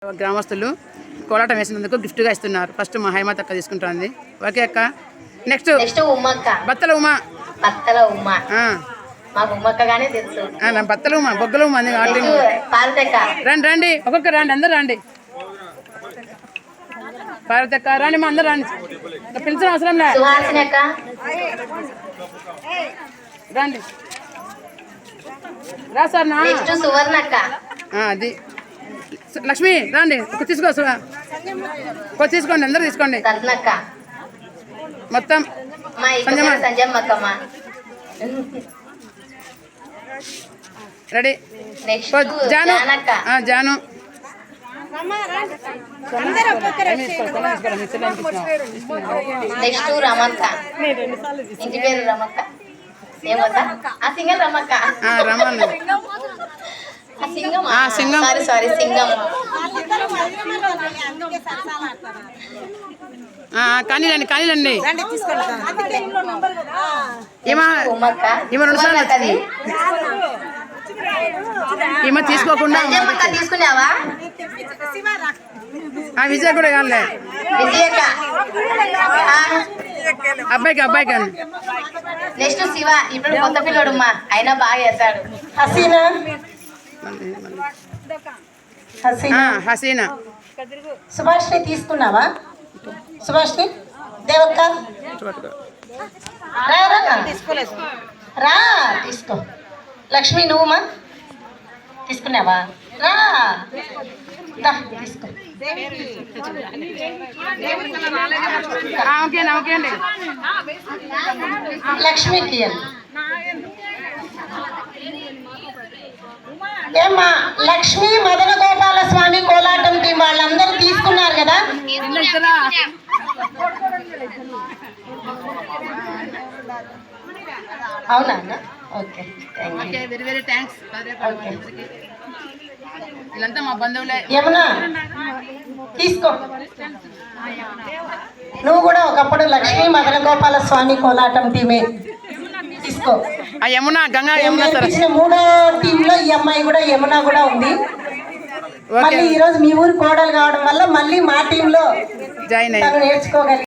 గ్రామస్తులు కోలాటం వేసినందుకు గిఫ్ట్గా ఇస్తున్నారు. ఫస్ట్ మా హైమాత అక్క తీసుకుంటుంది. ఓకే అక్క. నెక్స్ట్ బత్తల ఉమా. బత్తల ఉమా, బొగ్గల ఉమా. రండి రండి, ఒక్కొక్క రండి, అందరు రండి. పార్వతక్క రండి, మా అందరు రండి. పిలిచిన అవసరం లేదు, రండి. రా సార్ నా అది లక్ష్మి రండి, తీసుకో తీసుకోండి, అందరూ తీసుకోండి మొత్తం. రెడీ. జాను జాను సింగం. కానీలండి కానీలండి. ఈమె తీసుకోకుండా విజయ్ కూడా కాదులే, అబ్బాయికి అబ్బాయికి అండి. నెక్స్ట్ శివ, ఇప్పుడు కొత్త పిల్లడు అయినా బాగా చేస్తాడు. హసీనా. సుభాష్ని తీసుకున్నావా? సుభాష్ని దేవక్క రా తీసుకో. లక్ష్మి నువ్వుమా తీసుకున్నావా? రా తీసుకో. లక్ష్మికి ఏమ్మా, లక్ష్మీ మదన గోపాల స్వామి కోలాటం టీం వాళ్ళందరూ తీసుకున్నారు కదా? అవునా? Okay, very very thanks. వీళ్ళంతా మా బంధువులే. యమునా తీసుకో, నువ్వు కూడా ఒకప్పుడు లక్ష్మీ మదన గోపాల స్వామి కోలాటం టీమే, తీసుకో. యమునా గంగా యమునా మూడో టీమ్ లో ఈ అమ్మాయి కూడా యమునా కూడా ఉంది. మళ్ళీ ఈ రోజు మీ ఊరు కోడలు కావడం వల్ల మళ్ళీ మా టీమ్ లో నేర్చుకోగలిగి